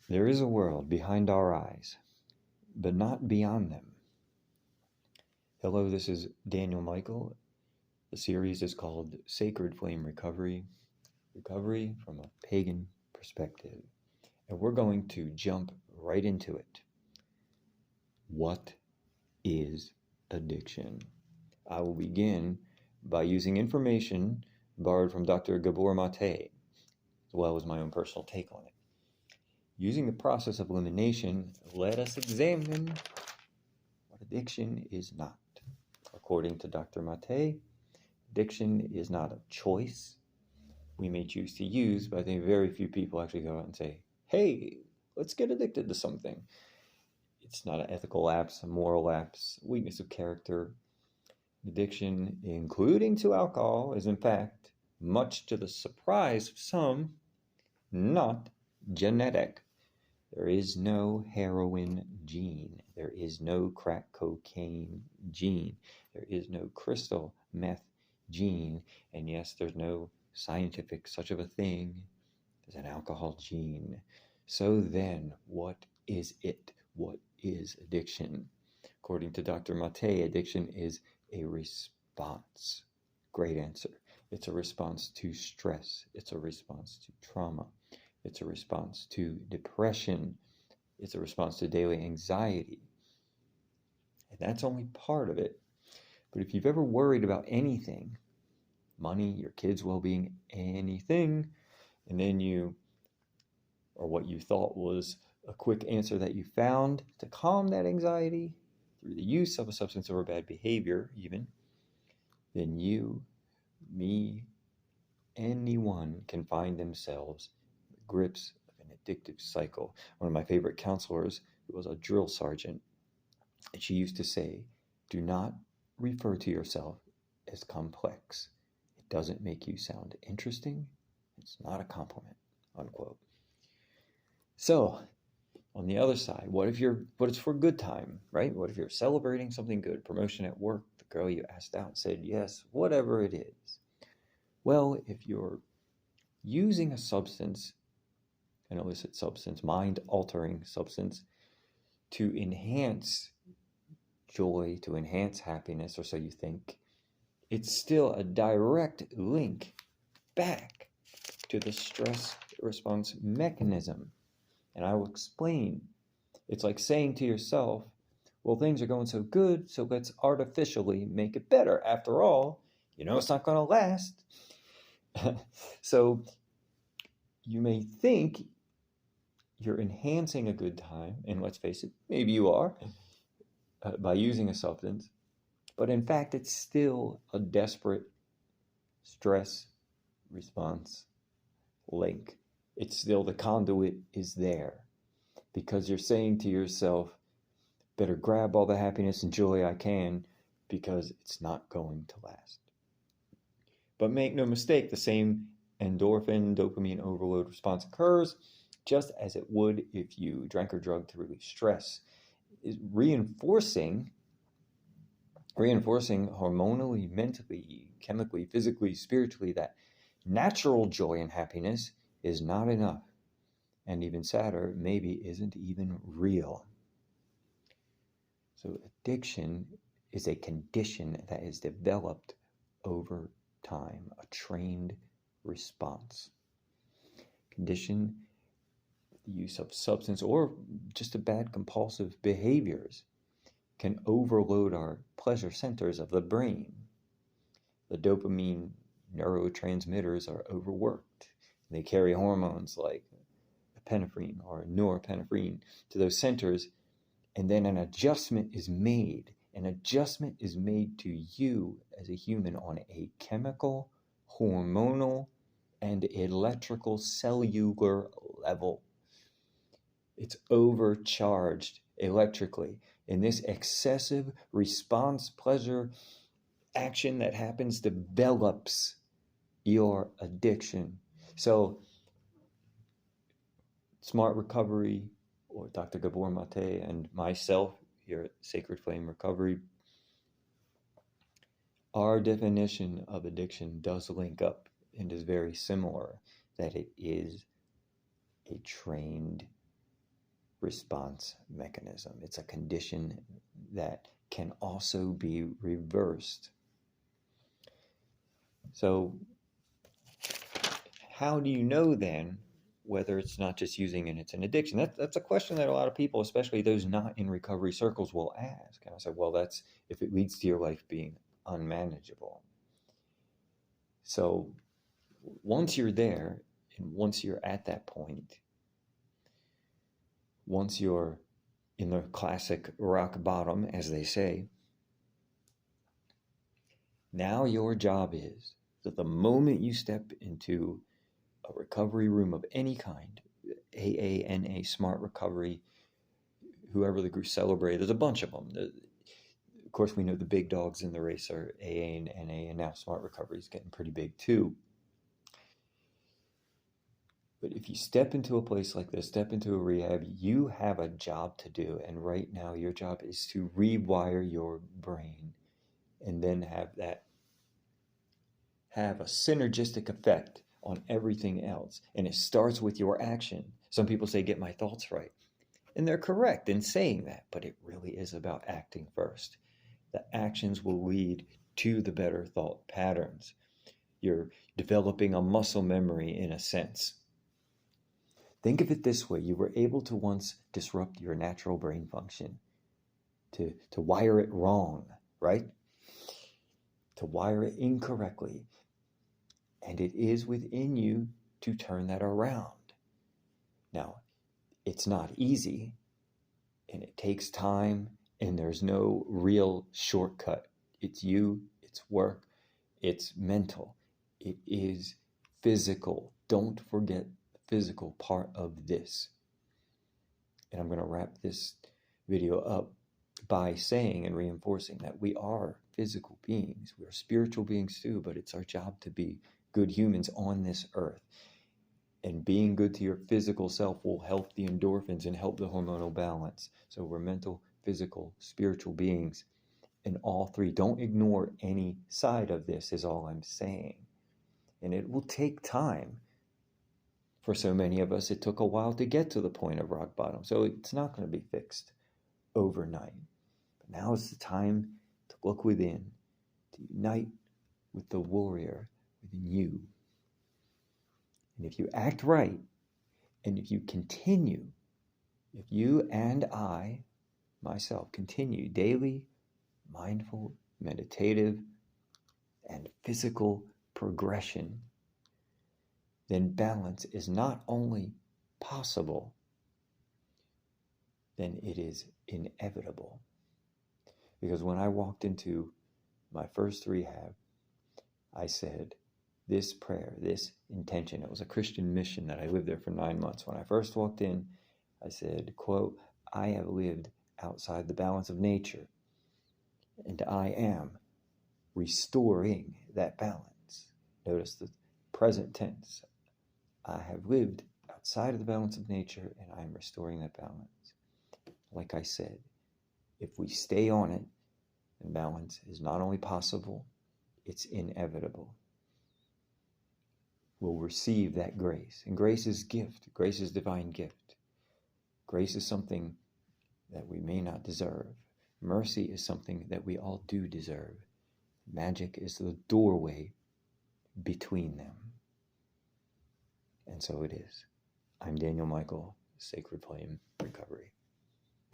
There is a world behind our eyes, but not beyond them. Hello, this is Daniel Michael. The series is called Sacred Flame Recovery, Recovery from a Pagan Perspective. And we're going to jump right into it. What is addiction? I will begin by using information borrowed from Dr. Gabor Mate, as well as my own personal take on it. Using the process of elimination, let us examine what addiction is not. According to Dr. Mate, addiction is not a choice we may choose to use, but I think very few people actually go out and say, hey, let's get addicted to something. It's not an ethical lapse, a moral lapse, weakness of character. Addiction, including to alcohol, is in fact, much to the surprise of some, not genetic. There is no heroin gene. There is no crack cocaine gene. There is no crystal meth gene. And yes, there's no scientific such of a thing as an alcohol gene. So then, what is it? What is addiction? According to Dr. Mate, addiction is a response. Great answer. It's a response to stress. It's a response to trauma. It's a response to depression. It's a response to daily anxiety. And that's only part of it. But if you've ever worried about anything, money, your kids' well-being, anything, and then or what you thought was a quick answer that you found to calm that anxiety through the use of a substance or a bad behavior even, then you, me, anyone can find themselves in the grips of an addictive cycle. One of my favorite counselors, who was a drill sergeant, and she used to say, do not refer to yourself as complex. It doesn't make you sound interesting. It's not a compliment, unquote. So, on the other side, what it's for a good time, right? What if you're celebrating something good, promotion at work, the girl you asked out said yes, whatever it is. Well, if you're using a substance, an illicit substance, mind-altering substance, to enhance joy, to enhance happiness, or so you think, it's still a direct link back to the stress response mechanism. And I will explain. It's like saying to yourself, well, things are going so good, so let's artificially make it better. After all, it's not going to last. So you may think you're enhancing a good time, and let's face it, maybe you are, by using a substance, but in fact, it's still a desperate stress response link. It's still, the conduit is there, because you're saying to yourself, better grab all the happiness and joy I can, because it's not going to last. But make no mistake, the same endorphin, dopamine overload response occurs just as it would if you drank or drugged to relieve stress. Is reinforcing hormonally, mentally, chemically, physically, spiritually, that natural joy and happiness is not enough. And even sadder, maybe isn't even real. So addiction is a condition that is developed over time, a trained response. Condition, the use of substance or just a bad compulsive behaviors can overload our pleasure centers of the brain. The dopamine neurotransmitters are overworked. They carry hormones like epinephrine or norepinephrine to those centers, and then an adjustment is made. An adjustment is made to you as a human on a chemical, hormonal, and electrical cellular level. It's overcharged electrically. And this excessive response, pleasure, action that happens develops your addiction. So, Smart Recovery, or Dr. Gabor Mate, and myself here at Sacred Flame Recovery, our definition of addiction does link up and is very similar, that it is a trained response mechanism. It's a condition that can also be reversed. So how do you know then whether it's not just using and it's an addiction? That's a question that a lot of people, especially those not in recovery circles, will ask. And I said, well, that's if it leads to your life being unmanageable. So once you're there, and once you're at that point, once you're in the classic rock bottom, as they say, now your job is that the moment you step into a recovery room of any kind, AA, NA, Smart Recovery, whoever the group celebrated, there's a bunch of them. Of course, we know the big dogs in the race are AA and NA, and now Smart Recovery is getting pretty big too. But if you step into a place like this, step into a rehab, you have a job to do. And right now, your job is to rewire your brain and then have a synergistic effect on everything else. And it starts with your action. Some people say, get my thoughts right. And they're correct in saying that, but it really is about acting first. The actions will lead to the better thought patterns. You're developing a muscle memory in a sense. Think of it this way. You were able to once disrupt your natural brain function, to wire it wrong, right? To wire it incorrectly. And it is within you to turn that around. Now, it's not easy, and it takes time, and there's no real shortcut. It's you, it's work, it's mental, it is physical. Don't forget the physical part of this. And I'm going to wrap this video up by saying and reinforcing that we are physical beings. We are spiritual beings too, but it's our job to be good humans on this earth. And being good to your physical self will help the endorphins and help the hormonal balance. So we're mental, physical, spiritual beings. And all three. Don't ignore any side of this is all I'm saying. And it will take time. For so many of us, it took a while to get to the point of rock bottom. So it's not going to be fixed overnight. But now is the time to look within, to unite with the warrior within you. And if you act right, and if you continue, if you and I, myself, continue daily, mindful, meditative, and physical progression, then balance is not only possible, then it is inevitable. Because when I walked into my first rehab, I said this prayer, this intention. It was a Christian mission that I lived there for 9 months. When I first walked in, I said, quote, I have lived outside the balance of nature, and I am restoring that balance. Notice the present tense. I have lived outside of the balance of nature, and I'm restoring that balance. Like I said, if we stay on it, then balance is not only possible, it's inevitable. We'll receive that grace. And grace is gift. Grace is divine gift. Grace is something that we may not deserve. Mercy is something that we all do deserve. Magic is the doorway between them. And so it is. I'm Daniel Michael, Sacred Flame Recovery.